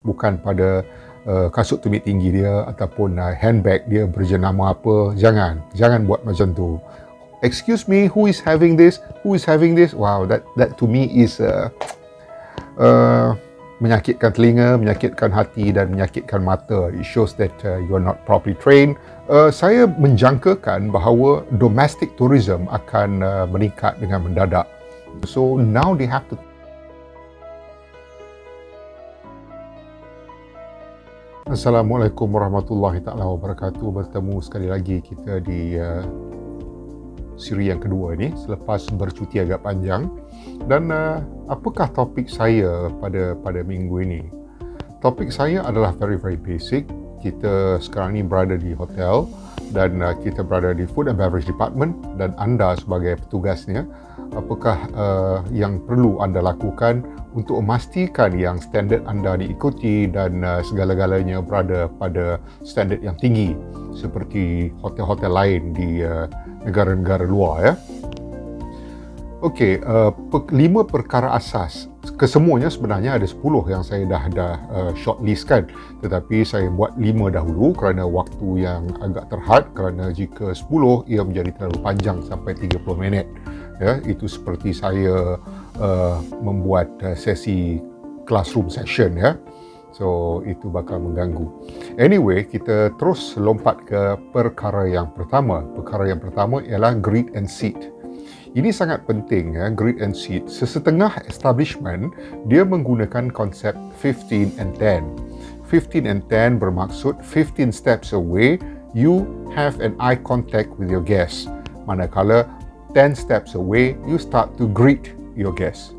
bukan pada kasut tumit tinggi dia ataupun handbag dia berjenama apa. Jangan buat macam tu. Excuse me, who is having this? Wow, that to me is menyakitkan telinga, menyakitkan hati dan menyakitkan mata. It shows that you are not properly trained. Saya menjangkakan bahawa domestic tourism akan meningkat dengan mendadak. So now they have to. Assalamualaikum warahmatullahi taala wabarakatuh. Bertemu sekali lagi kita di siri yang kedua ni selepas bercuti agak panjang. Dan apakah topik saya pada minggu ini? Topik saya adalah very basic. Kita sekarang ni berada di hotel dan kita berada di food and beverage department, dan anda sebagai petugasnya, apakah yang perlu anda lakukan untuk memastikan yang standard anda diikuti dan segala-galanya berada pada standard yang tinggi seperti hotel-hotel lain di negara-negara luar, ya. Okey, 5 perkara asas. Kesemuanya sebenarnya ada 10 yang saya dah shortlistkan, tetapi saya buat 5 dahulu kerana waktu yang agak terhad, kerana jika 10 ia menjadi terlalu panjang sampai 30 minit. Ya, itu seperti saya membuat sesi classroom session, ya. So itu bakal mengganggu. Anyway, kita terus lompat ke perkara yang pertama. Perkara yang pertama ialah greet and seat. Ini sangat penting, ya, greet and seat. Sesetengah establishment dia menggunakan konsep 15 and 10. 15 and 10 bermaksud 15 steps away you have an eye contact with your guests. Manakala 10 steps away you start to greet your guests.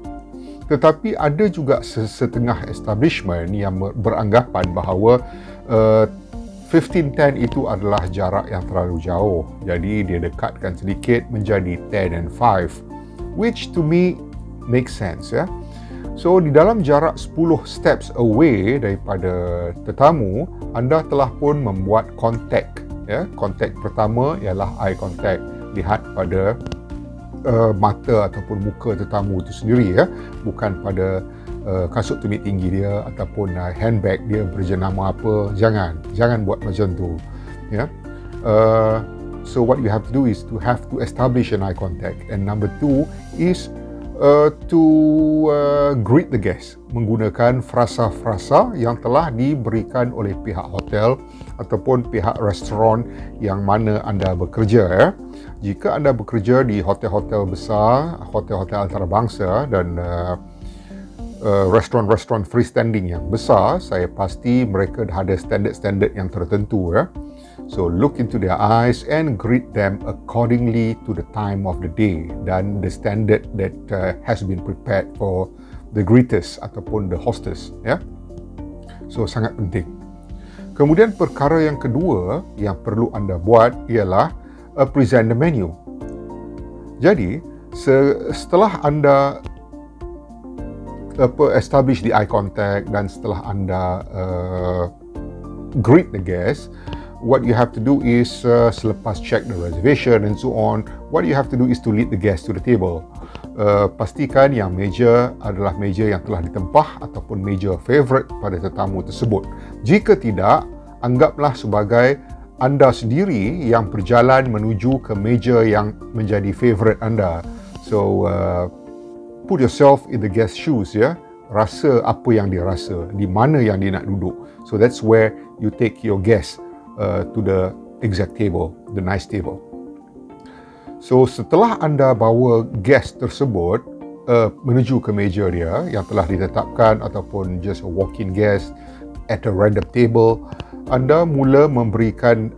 Tetapi ada juga setengah establishment yang beranggapan bahawa 15-10 itu adalah jarak yang terlalu jauh. Jadi dia dekatkan sedikit menjadi 10 and 5. Which to me makes sense, ya. So di dalam jarak 10 steps away daripada tetamu, anda telah pun membuat contact, ya. Contact pertama ialah eye contact. Lihat pada mata ataupun muka tetamu itu sendiri, ya. Bukan pada kasut tumit tinggi dia ataupun handbag dia berjenama apa. Jangan buat macam tu, ya. So what you have to do is to establish an eye contact, and number 2 is to greet the guest menggunakan frasa-frasa yang telah diberikan oleh pihak hotel ataupun pihak restoran yang mana anda bekerja, ya. Jika anda bekerja di hotel-hotel besar, hotel-hotel antarabangsa dan restoran-restoran freestanding yang besar, saya pasti mereka dah ada standard-standard yang tertentu, ya. So look into their eyes and greet them accordingly to the time of the day dan the standard that has been prepared for the greeters ataupun the hostess, ya. So sangat penting. Kemudian perkara yang kedua yang perlu anda buat ialah present the menu. Jadi setelah anda establish the eye contact dan setelah anda greet the guest, what you have to do is selepas check the reservation and so on, what you have to do is to lead the guest to the table. Pastikan yang meja adalah meja yang telah ditempah ataupun meja favourite pada tetamu tersebut. Jika tidak, anggaplah sebagai anda sendiri yang berjalan menuju ke meja yang menjadi favourite anda. So put yourself in the guest's shoes, ya. Rasa apa yang dia rasa, di mana yang dia nak duduk. So that's where you take your guest to the exact table, the nice table. So setelah anda bawa guest tersebut menuju ke meja dia yang telah ditetapkan ataupun just a walk-in guest at a random table, anda mula memberikan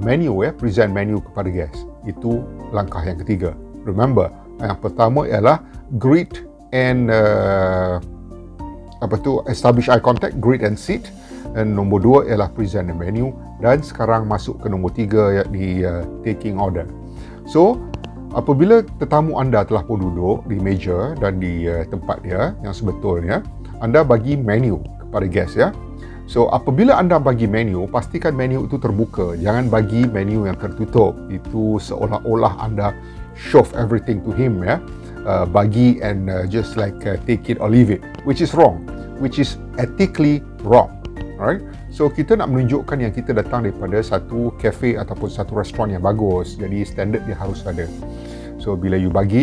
menu, ya, present menu kepada guest. Itu langkah yang ketiga. Remember, yang pertama ialah greet and establish eye contact, greet and sit. Dan nombor 2 ialah present the menu, dan sekarang masuk ke nombor 3 yakni taking order. So apabila tetamu anda telah pun duduk di meja dan di tempat dia yang sebetulnya, anda bagi menu kepada guest, ya. So apabila anda bagi menu, pastikan menu itu terbuka. Jangan bagi menu yang tertutup. Itu seolah-olah anda shove everything to him, ya. Bagi and just like take it or leave it, which is wrong. which is ethically wrong. Alright? So kita nak menunjukkan yang kita datang daripada satu cafe ataupun satu restoran yang bagus. Jadi standard dia harus ada. So bila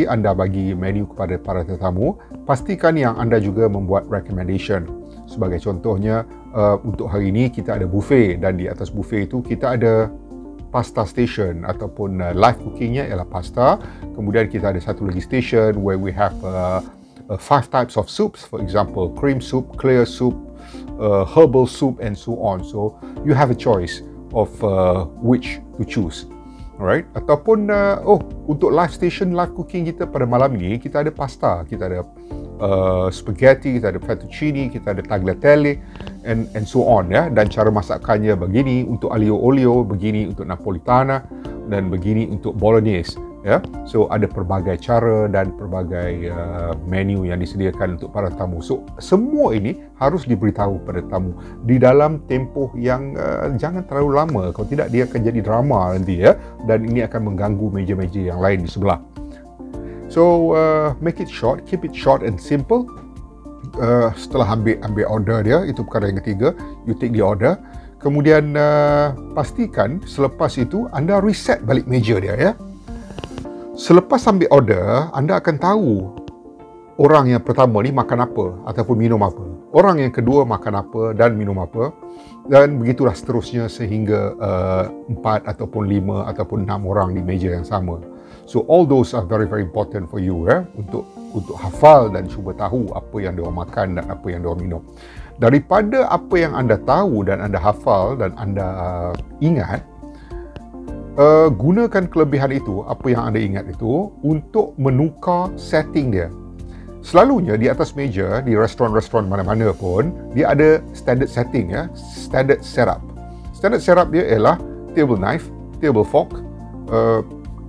anda bagi menu kepada para tetamu, pastikan yang anda juga membuat recommendation. Sebagai contohnya, untuk hari ini kita ada buffet, dan di atas buffet itu kita ada pasta station ataupun live cookingnya ialah pasta. Kemudian kita ada satu lagi station where we have 5 types of soups, for example cream soup, clear soup, herbal soup and so on. So you have a choice of which to choose. Alright, ataupun untuk live station, live cooking kita pada malam ni, kita ada pasta, kita ada spaghetti, kita ada fettuccine, kita ada tagliatelle and so on, ya. Dan cara masakannya begini untuk aglio olio, begini untuk napolitana, dan begini untuk bolognese, ya. So ada pelbagai cara dan pelbagai menu yang disediakan untuk para tamu. So semua ini harus diberitahu pada tamu di dalam tempoh yang jangan terlalu lama. Kalau tidak, dia akan jadi drama nanti, ya. Dan ini akan mengganggu meja-meja yang lain di sebelah. So make it short, keep it short and simple. Setelah ambil order dia, itu perkara yang ketiga, you take the order. Kemudian pastikan selepas itu anda reset balik meja dia, ya. Selepas ambil order, anda akan tahu orang yang pertama ni makan apa ataupun minum apa, orang yang kedua makan apa dan minum apa, dan begitulah seterusnya sehingga 4 ataupun 5 ataupun 6 orang di meja yang sama. So all those are very very important for you, untuk hafal dan cuba tahu apa yang diorang makan dan apa yang diorang minum. Daripada apa yang anda tahu dan anda hafal dan anda ingat, gunakan kelebihan itu, apa yang anda ingat itu, untuk menukar setting dia. Selalunya di atas meja, di restoran-restoran mana-mana pun, dia ada standard setting, ya, standard setup. Standard setup dia ialah table knife, table fork,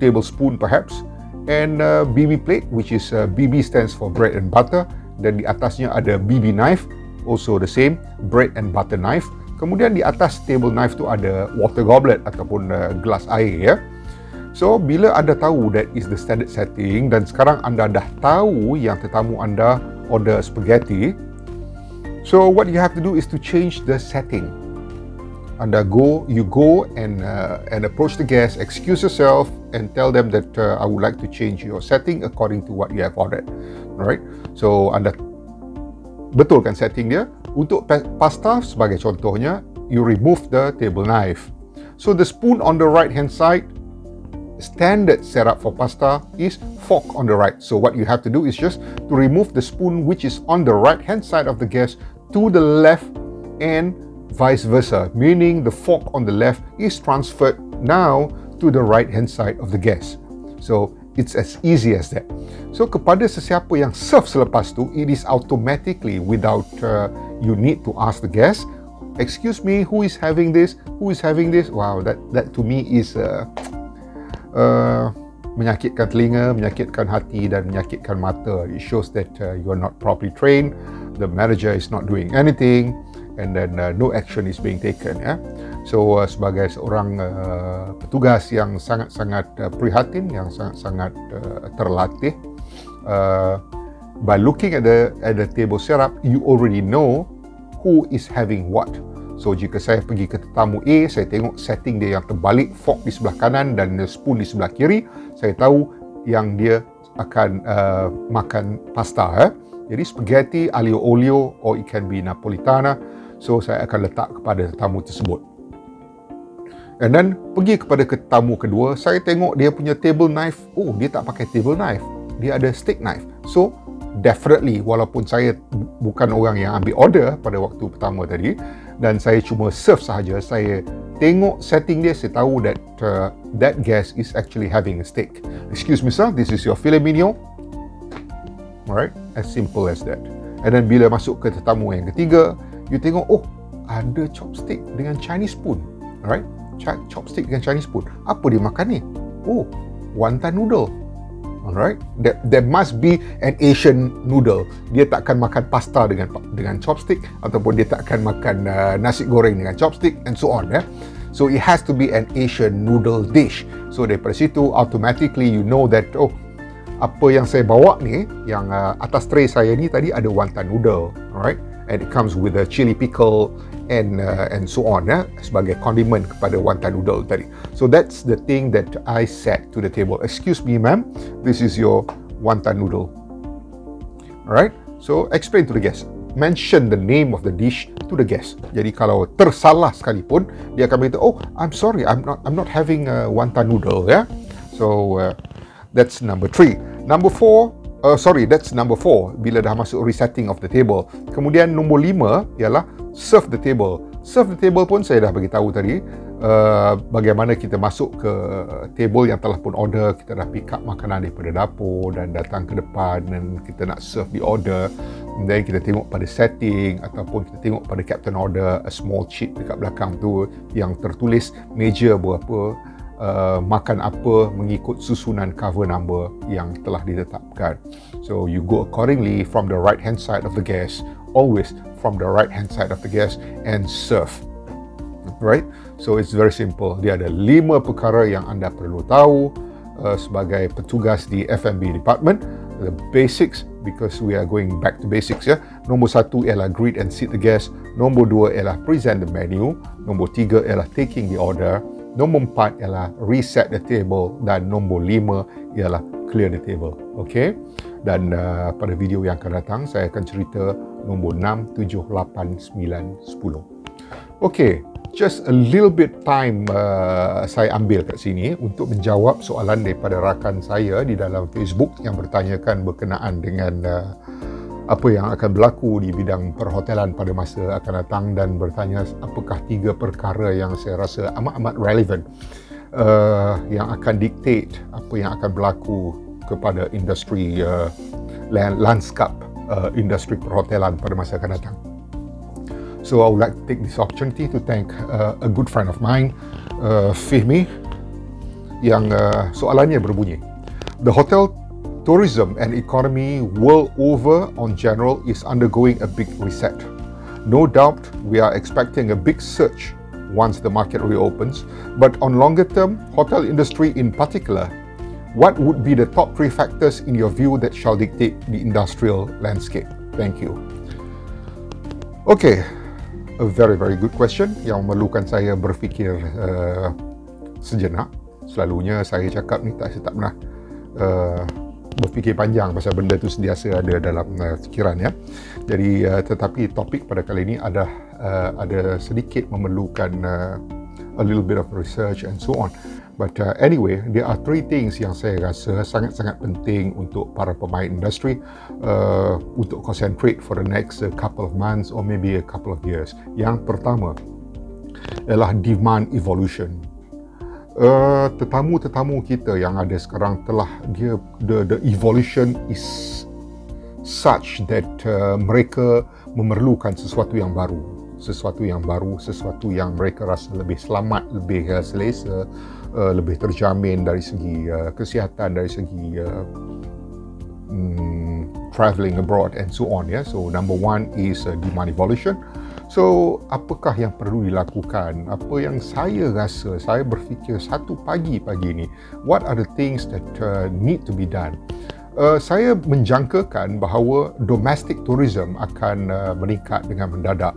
table spoon perhaps, and BB plate, which is BB stands for bread and butter, dan di atasnya ada BB knife, also the same, bread and butter knife. Kemudian di atas table knife tu ada water goblet ataupun gelas air, ya. So bila anda tahu that is the standard setting, dan sekarang anda dah tahu yang tetamu anda order spaghetti, so what you have to do is to change the setting. You go and approach the guest, excuse yourself and tell them that I would like to change your setting according to what you have ordered. Alright, so anda betulkan setting dia. Untuk pasta sebagai contohnya, you remove the table knife. So the spoon on the right hand side, standard setup for pasta is fork on the right. So what you have to do is just to remove the spoon which is on the right hand side of the guest to the left and vice versa, meaning the fork on the left is transferred now to the right hand side of the guest. So it's as easy as that. So kepada sesiapa yang serve selepas tu, it is automatically without you need to ask the guest, excuse me, who is having this? Who is having this? Wow, that to me is menyakitkan telinga, menyakitkan hati dan menyakitkan mata. It shows that you are not properly trained, the manager is not doing anything, and then no action is being taken, ya. So sebagai seorang petugas yang sangat-sangat prihatin, yang sangat-sangat terlatih, by looking at the table setup, you already know who is having what. So jika saya pergi ke tetamu A, saya tengok setting dia yang terbalik, fork di sebelah kanan dan spoon di sebelah kiri, saya tahu yang dia akan makan pasta, ya. Jadi spaghetti, aglio olio, or it can be napolitana. So saya akan letak kepada tetamu tersebut. And then pergi kepada tetamu kedua, saya tengok dia punya table knife. Oh, dia tak pakai table knife, dia ada steak knife. So definitely, walaupun saya bukan orang yang ambil order pada waktu pertama tadi, dan saya cuma serve sahaja, saya tengok setting dia, saya tahu that that guest is actually having a steak. Excuse me sir, this is your filet mignon. Alright, as simple as that. And then bila masuk ke tetamu yang ketiga, you tengok, oh, ada chopstick dengan Chinese spoon. Alright, chopstick dengan Chinese spoon. Apa dia makan ni? Oh, wonton noodle. Alright, there must be an Asian noodle. Dia takkan makan pasta dengan chopstick, ataupun dia takkan makan nasi goreng dengan chopstick and so on, ya. So it has to be an Asian noodle dish. So daripada situ automatically you know that, oh, apa yang saya bawa ni, yang atas tray saya ni tadi ada wonton noodle. Alright, and it comes with a chili pickle and so on, sebagai condiment kepada wonton noodle tadi. So that's the thing that I set to the table. Excuse me, ma'am, this is your wonton noodle. Alright, so explain to the guest. Mention the name of the dish to the guest. Jadi kalau tersalah sekalipun, dia akan berkata, oh, I'm sorry, I'm not having a wonton noodle, ya. So that's number 3. Number 4, that's number 4 bila dah masuk resetting of the table. Kemudian nombor 5 ialah serve the table. Serve the table pun saya dah bagi tahu tadi, bagaimana kita masuk ke table yang telah pun order, kita dah pick up makanan daripada dapur dan datang ke depan dan kita nak serve the order. Dan kita tengok pada setting ataupun kita tengok pada captain order, a small sheet dekat belakang tu yang tertulis meja berapa, makan apa mengikut susunan cover number yang telah ditetapkan. So you go accordingly from the right hand side of the guest, always from the right hand side of the guest, and serve. Right? So it's very simple. Dia ada 5 perkara yang anda perlu tahu sebagai petugas di F&B department. The basics, because we are going back to basics, ya. Nombor 1 ialah greet and seat the guest. Nombor 2 ialah present the menu. Nombor 3 ialah taking the order. Nombor 4 ialah reset the table. Dan nombor 5 ialah clear the table. Okay? Dan pada video yang akan datang, saya akan cerita nombor 6, 7, 8, 9, 10. Okay, just a little bit time saya ambil kat sini untuk menjawab soalan daripada rakan saya di dalam Facebook yang bertanyakan berkenaan dengan apa yang akan berlaku di bidang perhotelan pada masa akan datang, dan bertanya apakah 3 perkara yang saya rasa amat-amat relevant yang akan dictate apa yang akan berlaku kepada industri lanskap industri perhotelan pada masa akan datang. So I would like to take this opportunity to thank a good friend of mine, Fihmi, yang soalannya berbunyi, the hotel tourism and economy world over on general is undergoing a big reset. No doubt we are expecting a big surge once the market reopens, but on longer term, hotel industry in particular, what would be the top 3 factors in your view that shall dictate the industrial landscape? Thank you. Okay, a very good question yang memerlukan saya berfikir sejenak. Selalunya saya cakap ni saya tak pernah berfikir panjang pasal benda tu sentiasa ada dalam fikiran, ya. Jadi tetapi topik pada kali ini ada sedikit memerlukan a little bit of research and so on. But anyway, there are 3 things yang saya rasa sangat-sangat penting untuk para pemain industri untuk concentrate for the next couple of months or maybe a couple of years. Yang pertama ialah demand evolution. Tetamu-tetamu kita yang ada sekarang telah the evolution is such that mereka memerlukan sesuatu yang baru, sesuatu yang mereka rasa lebih selamat, lebih selesa, lebih terjamin dari segi kesihatan, dari segi travelling abroad and so on, ya. So number 1 is demand evolution. So apakah yang perlu dilakukan? Apa yang saya rasa, saya berfikir satu pagi ni, what are the things that need to be done? Saya menjangkakan bahawa domestic tourism akan meningkat dengan mendadak.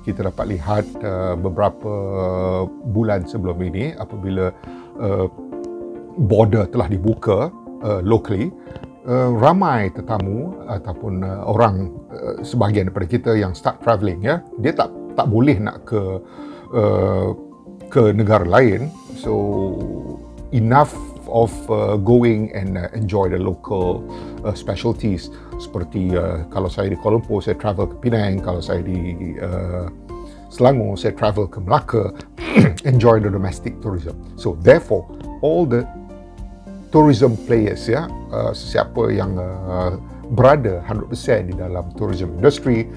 Kita dapat lihat beberapa bulan sebelum ini apabila border telah dibuka locally, ramai tetamu ataupun orang sebahagian daripada kita yang start travelling, ya, dia tak boleh nak ke negara lain, so enough of going and enjoy the local specialties. Seperti kalau saya di Kuala Lumpur, saya travel ke Penang. Kalau saya di Selangor, saya travel ke Melaka. Enjoy the domestic tourism. So therefore, all the tourism players, ya, sesiapa yang berada 100% di dalam tourism industry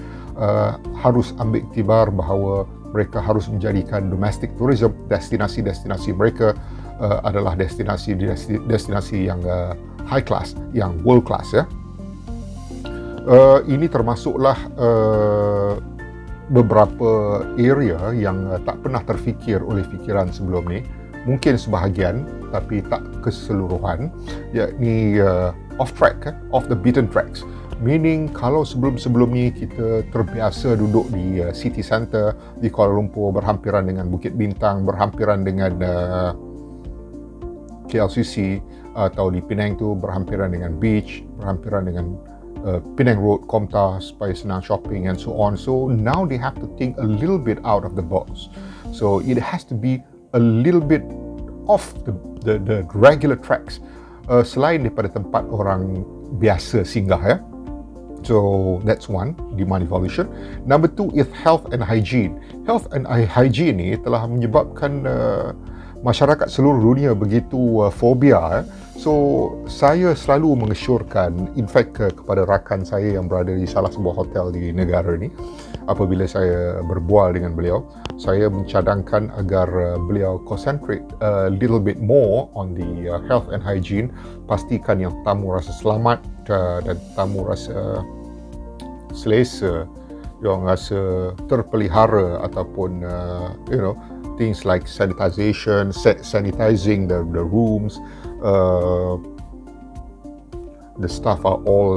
harus ambil iktibar bahawa mereka harus menjadikan domestic tourism, destinasi-destinasi mereka adalah destinasi yang high class, yang world class, ya. Ini termasuklah beberapa area yang tak pernah terfikir oleh fikiran sebelum ni. Mungkin sebahagian, tapi tak keseluruhan, yakni off track, off the beaten tracks. Meaning kalau sebelum-sebelum ni kita terbiasa duduk di city centre di Kuala Lumpur, berhampiran dengan Bukit Bintang, berhampiran dengan KLCC, atau di Penang tu berhampiran dengan beach, berhampiran dengan Penang Road, Komtar supaya senang shopping and so on. So now they have to think a little bit out of the box. So it has to be a little bit off the regular tracks, selain daripada tempat orang biasa singgah ya. So that's one, demand evolution. Number two is health and hygiene. Health and hygiene ni telah menyebabkan masyarakat seluruh dunia begitu fobia. So saya selalu mengesyorkan, in fact kepada rakan saya yang berada di salah sebuah hotel di negara ni, apabila saya berbual dengan beliau, saya mencadangkan agar beliau concentrate a little bit more on the health and hygiene. Pastikan yang tamu rasa selamat dan tamu rasa selesa, yang rasa terpelihara, ataupun things like sanitizing the rooms, the staff are all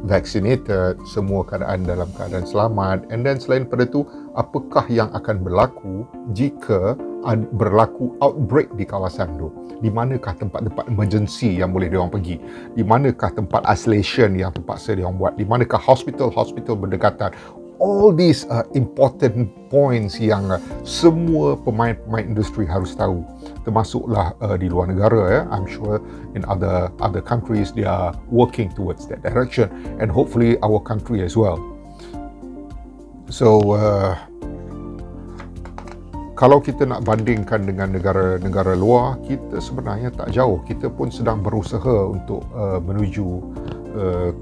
vaccinated, semua keadaan dalam keadaan selamat. And then selain pada tu, apakah yang akan berlaku jika berlaku outbreak di kawasan tu? Di manakah tempat-tempat emergency yang boleh diorang pergi? Di manakah tempat isolation yang terpaksa diorang buat? Di manakah hospital berdekatan? All these are important points yang semua pemain industri harus tahu, termasuklah di luar negara ya. I'm sure in other countries they are working towards that direction, and hopefully our country as well. So kalau kita nak bandingkan dengan negara-negara luar, kita sebenarnya tak jauh. Kita pun sedang berusaha untuk menuju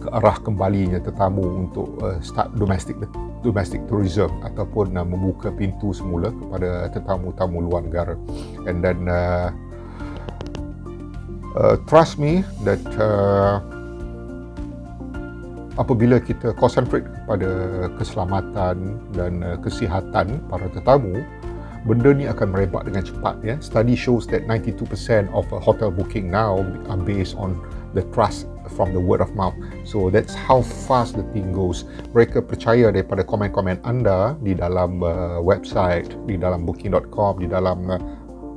ke arah kembalinya tetamu untuk start domestic tourism, ataupun membuka pintu semula kepada tetamu-tamu luar negara. And then trust me that apabila kita concentrate kepada keselamatan dan kesihatan para tetamu, benda ni akan merebak dengan cepat ya. Study shows that 92% of hotel booking now are based on the trust from the word of mouth. So that's how fast the thing goes. Mereka percaya daripada komen-komen anda di dalam website, di dalam booking.com, di dalam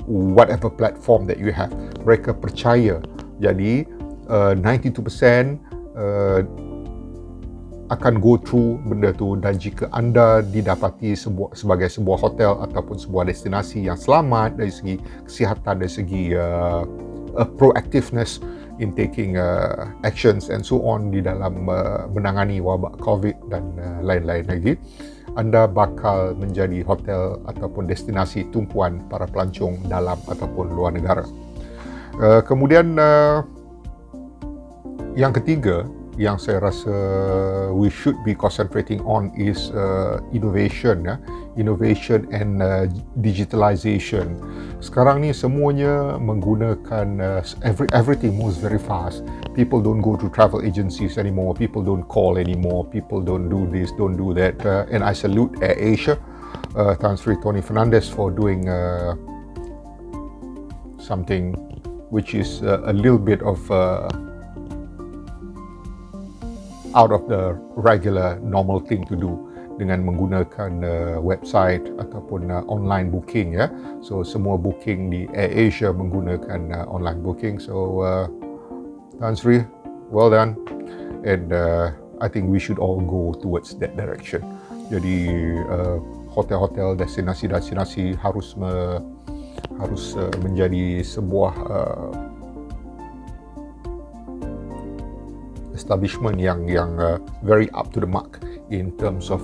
whatever platform that you have. Mereka percaya. Jadi 92% akan go through benda tu, dan jika anda didapati sebagai sebuah hotel ataupun sebuah destinasi yang selamat dari segi kesihatan, dari segi proactiveness in taking actions and so on di dalam menangani wabak COVID dan lain-lain lagi, anda bakal menjadi hotel ataupun destinasi tumpuan para pelancong dalam ataupun luar negara. Kemudian yang ketiga yang saya rasa we should be concentrating on is innovation and digitalization. Sekarang ni semuanya menggunakan everything moves very fast. People don't go to travel agencies anymore, people don't call anymore, people don't do this, don't do that, and I salute AirAsia, Tan Sri Tony Fernandes, for doing something which is a little bit of out of the regular normal thing to do, dengan menggunakan website ataupun online booking ya. So semua booking di AirAsia menggunakan online booking. So Tan Sri, well done, and I think we should all go towards that direction. Jadi hotel-hotel, destinasi-destinasi harus menjadi sebuah establishment yang very up to the mark in terms of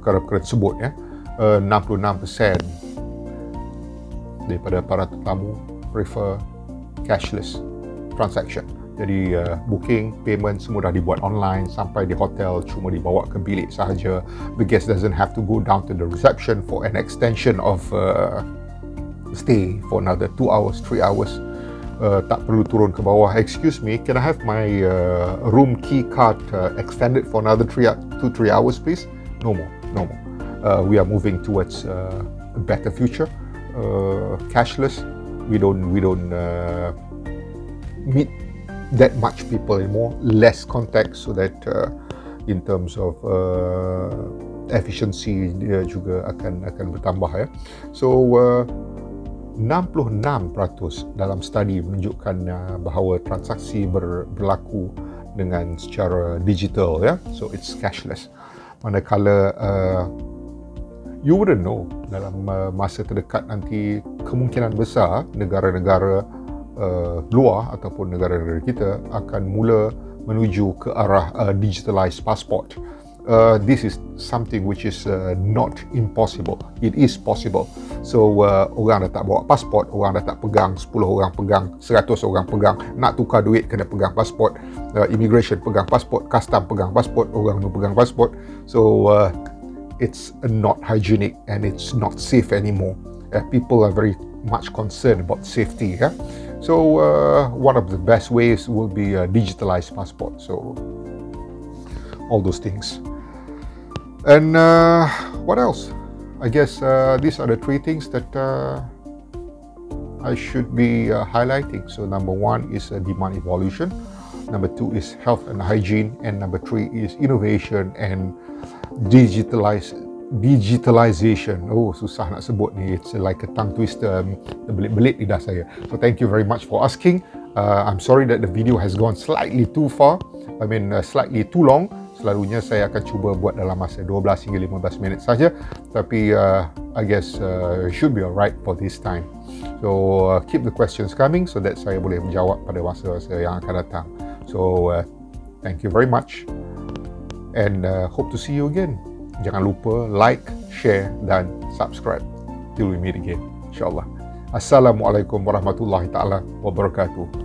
perkara-perkara tersebut ya. 66% daripada para tetamu prefer cashless transaction. Jadi booking, payment semua dah dibuat online, sampai di hotel cuma dibawa ke bilik sahaja. The guest doesn't have to go down to the reception for an extension of stay for another 2 hours, 3 hours. Tak perlu turun ke bawah. Excuse me, can I have my room key card extended for another 2-3 hours please? No more. We are moving towards a better future. Cashless. We don't meet that much people anymore, less contact, so that in terms of efficiency dia juga akan bertambah ya. So 66% dalam studi menunjukkan bahawa transaksi berlaku dengan secara digital ya. So it's cashless. Manakala you wouldn't know dalam masa terdekat nanti kemungkinan besar negara-negara luar ataupun negara-negara kita akan mula menuju ke arah digitalized passport. This is something which is not impossible. It is possible. So orang dah tak bawa pasport, orang dah tak pegang, 10 orang pegang, 100 orang pegang, nak tukar duit kena pegang pasport, immigration pegang pasport, custom pegang pasport, orang tu pegang pasport. So it's not hygienic and it's not safe anymore. People are very much concerned about safety. So one of the best ways will be digitalized passport. So all those things. And what else? I guess these are the 3 things that I should be highlighting. So number 1 is demand evolution, number 2 is health and hygiene, and number 3 is innovation and digitalization. Oh, susah nak sebut ni. It's like a tongue twister. Belit-belit lidah saya. So thank you very much for asking. I'm sorry that the video has gone slightly too far. I mean slightly too long. Selalunya saya akan cuba buat dalam masa 12 hingga 15 minit saja. Tapi I guess it should be alright for this time. So keep the questions coming so that saya boleh menjawab pada masa-masa yang akan datang. So thank you very much. And hope to see you again. Jangan lupa like, share dan subscribe. Till we meet again, insyaAllah. Assalamualaikum warahmatullahi taala wabarakatuh.